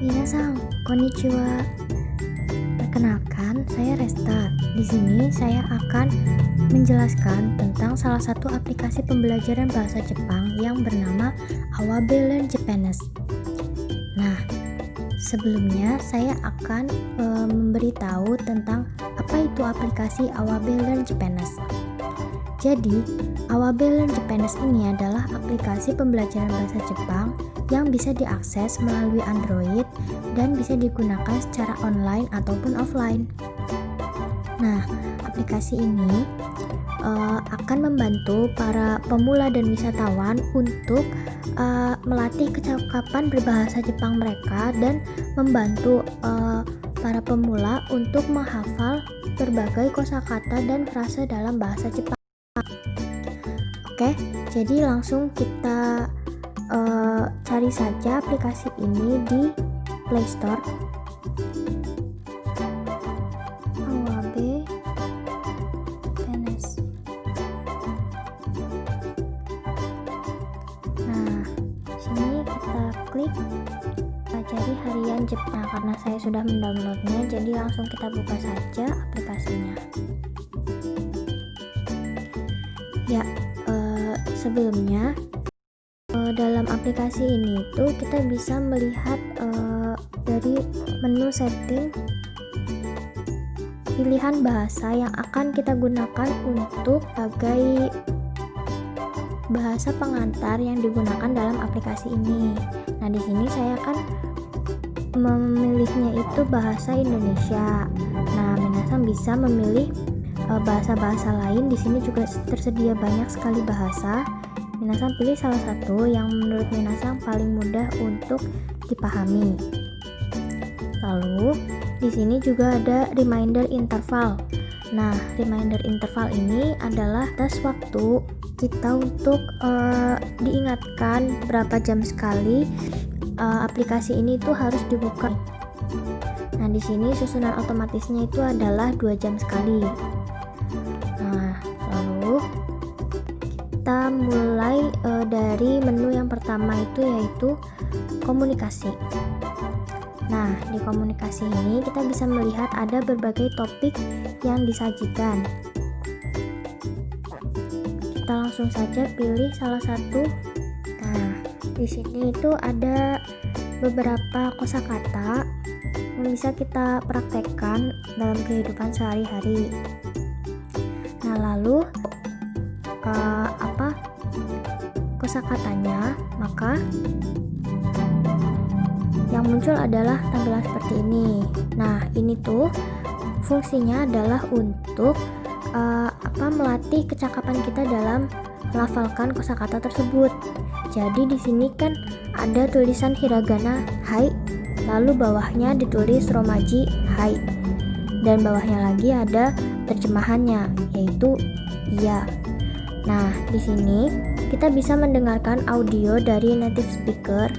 Minasan, konnichiwa. Perkenalkan, saya Resta. Di sini saya akan menjelaskan tentang salah satu aplikasi pembelajaran bahasa Jepang yang bernama Awabe Learn Japanese. Nah, sebelumnya saya akan memberitahu tentang apa itu aplikasi Awabe Learn Japanese. Jadi, Awabe Learn Japanese ini adalah aplikasi pembelajaran bahasa Jepang yang bisa diakses melalui Android dan bisa digunakan secara online ataupun offline. Nah, aplikasi ini akan membantu para pemula dan wisatawan untuk melatih kecakapan berbahasa Jepang mereka dan membantu para pemula untuk menghafal berbagai kosakata dan frase dalam bahasa Jepang. Oke, jadi langsung kita cari saja aplikasi ini di Play Store. Awabe Japanese. Nah, sini kita klik pelajari harian Jepang. Karena saya sudah mendownloadnya, jadi langsung kita buka saja aplikasinya. Ya, sebelumnya dalam aplikasi ini itu kita bisa melihat dari menu setting pilihan bahasa yang akan kita gunakan untuk sebagai bahasa pengantar yang digunakan dalam aplikasi ini. Nah, di sini saya akan memilihnya itu bahasa Indonesia. Nah, minasan bisa memilih bahasa-bahasa lain. Di sini juga tersedia banyak sekali bahasa. Minasan pilih salah satu yang menurut minasan paling mudah untuk dipahami. Lalu di sini juga ada reminder interval. Nah, reminder interval ini adalah batas waktu kita untuk diingatkan berapa jam sekali aplikasi ini tuh harus dibuka. Nah, di sini susunan otomatisnya itu adalah 2 jam sekali. Nah, lalu kita mulai dari menu yang pertama itu yaitu komunikasi. Nah, di komunikasi ini kita bisa melihat ada berbagai topik yang disajikan. Kita langsung saja pilih salah satu. Nah, di sini itu ada beberapa kosakata yang bisa kita praktekkan dalam kehidupan sehari-hari. Nah, lalu apa kosakatanya, maka yang muncul adalah tampilan seperti ini. Nah, ini tuh fungsinya adalah untuk melatih kecakapan kita dalam melafalkan kosakata tersebut. Jadi di sini kan ada tulisan hiragana hai, lalu bawahnya ditulis romaji hai, dan bawahnya lagi ada terjemahannya yaitu iya. Nah, di sini kita bisa mendengarkan audio dari native speaker.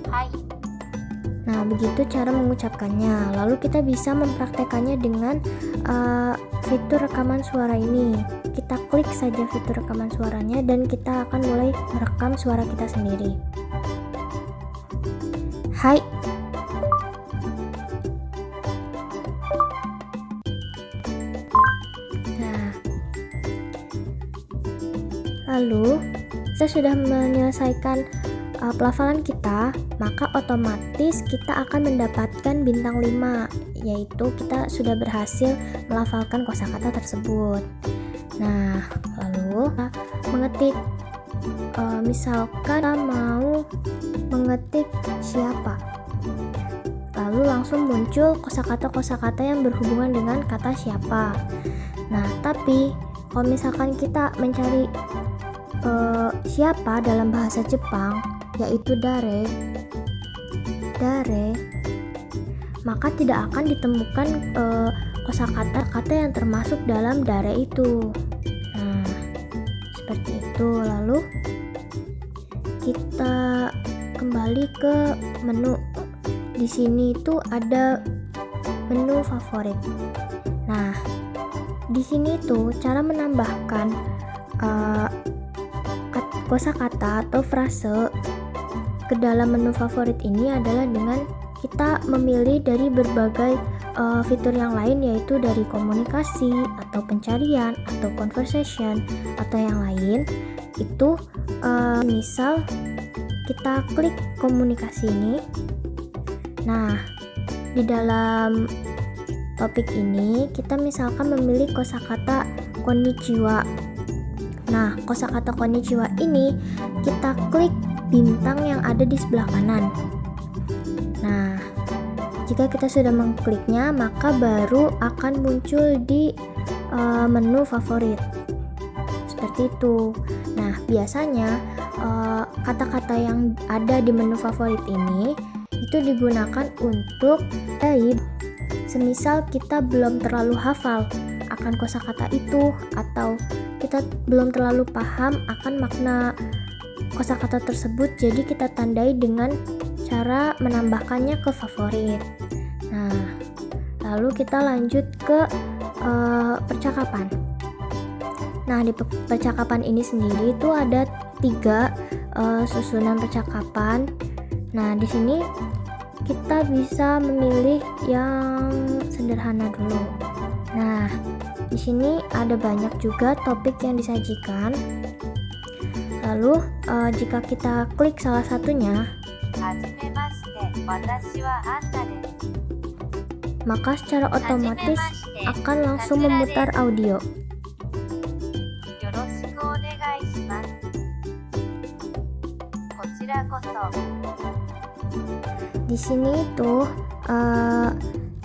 Hai. Nah, begitu cara mengucapkannya. Lalu kita bisa mempraktekannya dengan fitur rekaman suara ini. Kita klik saja fitur rekaman suaranya dan kita akan mulai merekam suara kita sendiri. Hai. Lalu, kita sudah menyelesaikan pelafalan kita, maka otomatis kita akan mendapatkan bintang 5, yaitu kita sudah berhasil melafalkan kosakata tersebut. Nah, lalu mengetik, misalkan kita mau mengetik siapa, lalu langsung muncul kosakata-kosakata yang berhubungan dengan kata siapa. Nah, tapi kalau misalkan kita mencari siapa dalam bahasa Jepang, yaitu dare, maka tidak akan ditemukan kosakata-kata yang termasuk dalam dare itu. Nah, seperti itu. Lalu kita kembali ke menu. Di sini itu ada menu favorit. Nah, di sini tuh cara menambahkan kosakata atau frase ke dalam menu favorit ini adalah dengan kita memilih dari berbagai fitur yang lain, yaitu dari komunikasi atau pencarian atau conversation atau yang lain. Itu misal kita klik komunikasi ini. Nah, di dalam topik ini kita misalkan memilih kosakata konnichiwa. Nah, kosakata konnichiwa ini kita klik bintang yang ada di sebelah kanan. Nah, jika kita sudah mengkliknya, maka baru akan muncul di menu favorit. Seperti itu. Nah, biasanya kata-kata yang ada di menu favorit ini itu digunakan untuk semisal kita belum terlalu hafal akan kosakata itu, atau kita belum terlalu paham akan makna kosakata tersebut, jadi kita tandai dengan cara menambahkannya ke favorit. Nah, lalu kita lanjut ke percakapan. Nah, di percakapan ini sendiri itu ada 3 susunan percakapan. Nah, di sini kita bisa memilih yang sederhana dulu. Nah, di sini ada banyak juga topik yang disajikan. Lalu, jika kita klik salah satunya, maka secara otomatis akan langsung memutar audio. Di sini tuh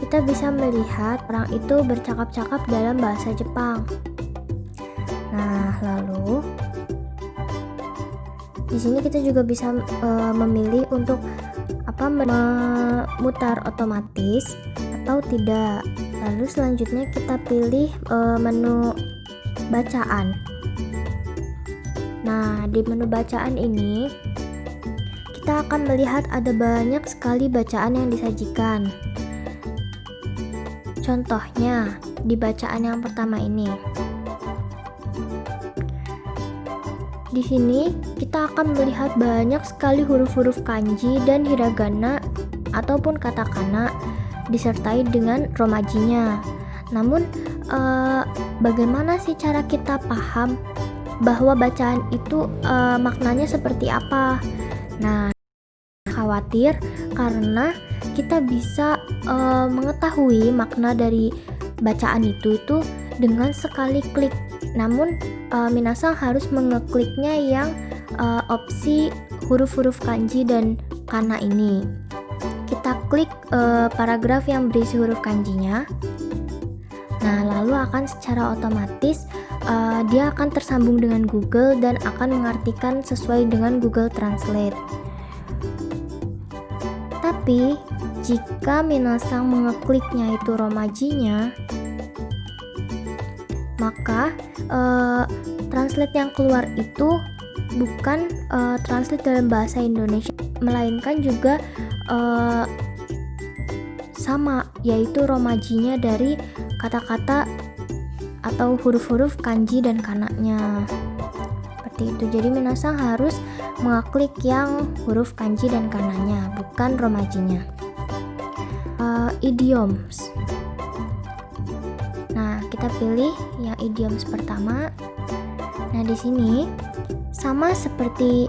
kita bisa melihat orang itu bercakap-cakap dalam bahasa Jepang. Nah, lalu di sini kita juga bisa memilih untuk memutar otomatis atau tidak. Lalu selanjutnya kita pilih menu bacaan. Nah, di menu bacaan ini kita akan melihat ada banyak sekali bacaan yang disajikan. Contohnya di bacaan yang pertama ini. Di sini kita akan melihat banyak sekali huruf-huruf kanji dan hiragana ataupun katakana disertai dengan romajinya. Namun bagaimana sih cara kita paham bahwa bacaan itu maknanya seperti apa? Nah, khawatir karena kita bisa mengetahui makna dari bacaan itu dengan sekali klik. Namun minasang harus mengekliknya yang opsi huruf-huruf kanji dan kana ini. Kita klik paragraf yang berisi huruf kanjinya. Nah, lalu akan secara otomatis dia akan tersambung dengan Google dan akan mengartikan sesuai dengan Google Translate. Tapi jika minasang mengekliknya itu romajinya, maka translate yang keluar itu bukan translate dalam bahasa Indonesia, melainkan juga sama, yaitu romajinya dari kata-kata atau huruf-huruf kanji dan kananya. Seperti itu. Jadi minasang harus mengeklik yang huruf kanji dan kananya, bukan romajinya. Idioms. Nah, kita pilih yang idioms pertama. Nah, di sini sama seperti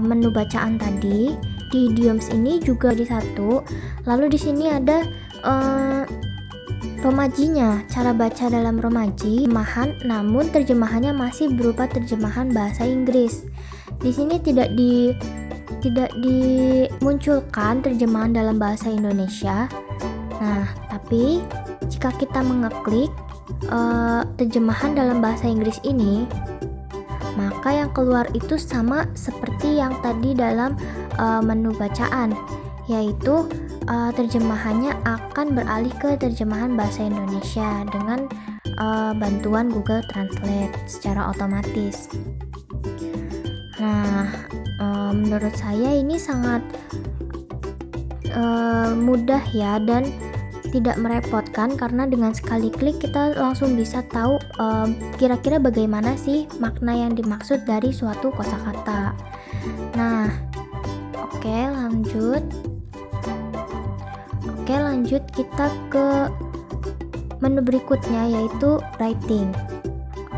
menu bacaan tadi, di idioms ini juga di satu. Lalu di sini ada romajinya, cara baca dalam romaji, terjemahan, namun terjemahannya masih berupa terjemahan bahasa Inggris. Di sini tidak dimunculkan terjemahan dalam bahasa Indonesia. Nah, tapi jika kita mengeklik terjemahan dalam bahasa Inggris ini, maka yang keluar itu sama seperti yang tadi dalam menu bacaan, yaitu terjemahannya akan beralih ke terjemahan bahasa Indonesia dengan bantuan Google Translate secara otomatis. Nah, menurut saya ini sangat mudah ya, dan tidak merepotkan karena dengan sekali klik kita langsung bisa tahu kira-kira bagaimana sih makna yang dimaksud dari suatu kosakata. Nah, Oke, lanjut kita ke menu berikutnya yaitu writing.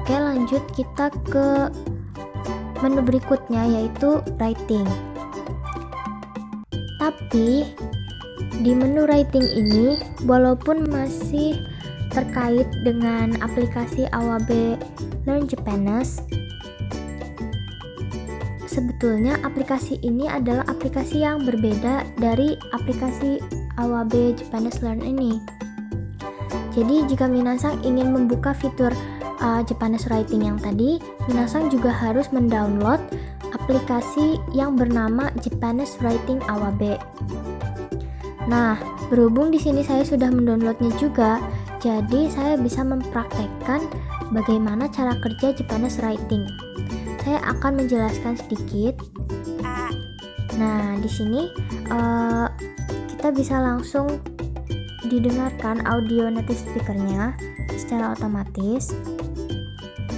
Oke, lanjut kita ke menu berikutnya yaitu writing. Tapi di menu writing ini, walaupun masih terkait dengan aplikasi Awabe Learn Japanese, sebetulnya aplikasi ini adalah aplikasi yang berbeda dari aplikasi Awabe Japanese Learn ini. Jadi jika minasang ingin membuka fitur Japanese Writing yang tadi, minasang juga harus mendownload aplikasi yang bernama Japanese Writing Awabe. Nah, berhubung di sini saya sudah mendownloadnya juga, jadi saya bisa mempraktekkan bagaimana cara kerja Japanese Writing. Saya akan menjelaskan sedikit. Nah, di sini kita bisa langsung didengarkan audio native speakernya secara otomatis.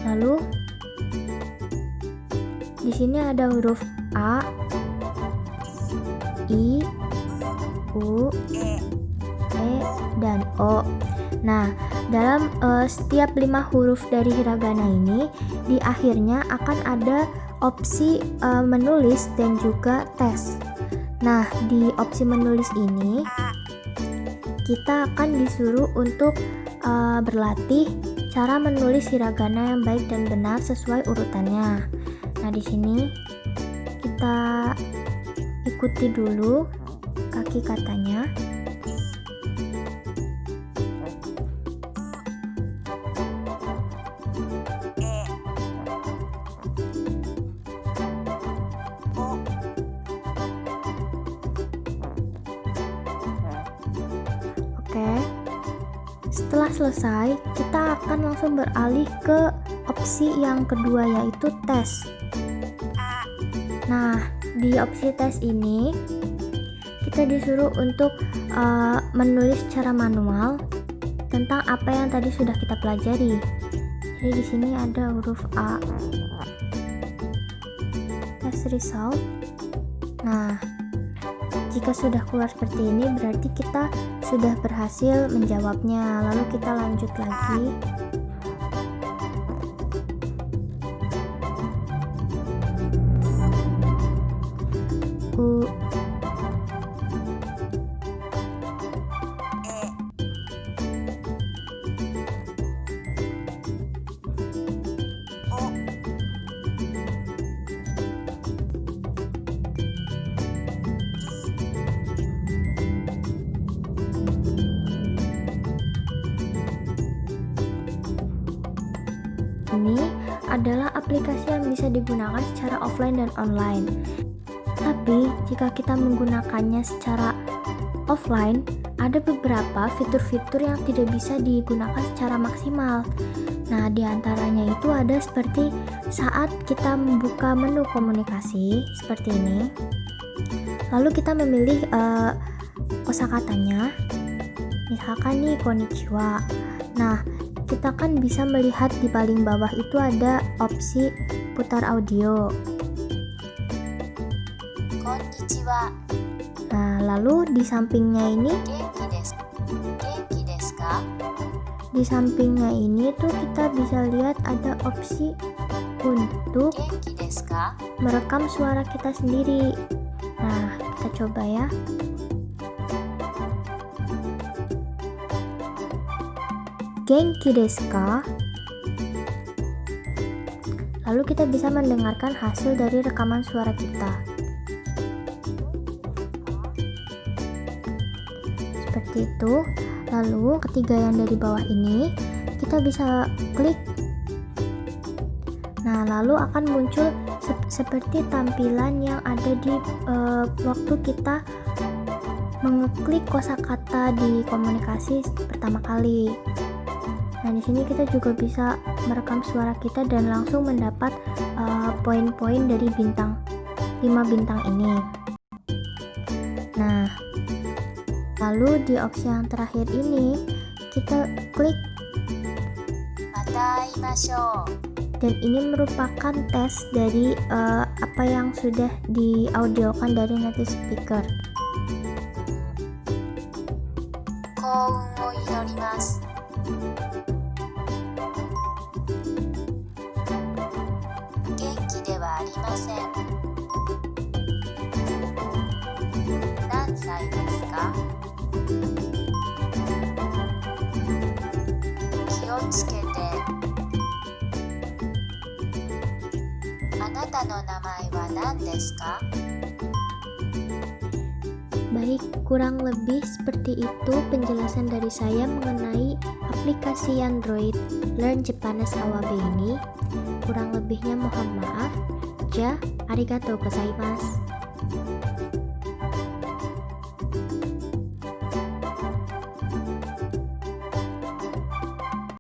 Lalu di sini ada huruf A, I, U, E, dan O. Nah, dalam setiap 5 huruf dari hiragana ini, di akhirnya akan ada opsi menulis dan juga tes. Nah, di opsi menulis ini kita akan disuruh untuk berlatih cara menulis hiragana yang baik dan benar sesuai urutannya. Nah, di sini kita ikuti dulu kaki katanya. Oke, setelah selesai, kita akan langsung beralih ke opsi yang kedua yaitu tes. Nah, di opsi tes ini kita disuruh untuk menulis secara manual tentang apa yang tadi sudah kita pelajari. Jadi di sini ada huruf A. Test result. Nah, jika sudah keluar seperti ini berarti kita sudah berhasil menjawabnya. Lalu kita lanjut lagi. U, ini adalah aplikasi yang bisa digunakan secara offline dan online. Tapi jika kita menggunakannya secara offline, ada beberapa fitur-fitur yang tidak bisa digunakan secara maksimal. Nah, diantaranya itu ada seperti saat kita membuka menu komunikasi seperti ini. Lalu kita memilih kosakatanya. Misalkan nih konnichiwa. Nah, kita kan bisa melihat di paling bawah itu ada opsi putar audio. Konnichiwa. Nah, lalu di sampingnya ini Genki desu ka? Di sampingnya ini tuh kita bisa lihat ada opsi untuk Genki desu ka? Merekam suara kita sendiri. Nah, kita coba ya. Genki desu ka? Lalu kita bisa mendengarkan hasil dari rekaman suara kita. Seperti itu. Lalu ketiga yang dari bawah ini kita bisa klik. Nah, lalu akan muncul seperti tampilan yang ada di waktu kita mengeklik kosakata di komunikasi pertama kali. Nah, di sini kita juga bisa merekam suara kita dan langsung mendapat poin-poin dari 5 bintang ini. Nah, lalu di opsi yang terakhir ini kita klik Mataimashou. dan ini merupakan tes dari apa yang sudah diaudiokan dari native speaker. 幸運を祈ります。元気ではありません。何歳ですか？気をつけて。あなたの名前は何ですか？ Baik, kurang lebih seperti itu penjelasan dari saya mengenai aplikasi Android Learn Japanese Awabe ini. Kurang lebihnya mohon maaf. Ja, arigatou gozaimasu.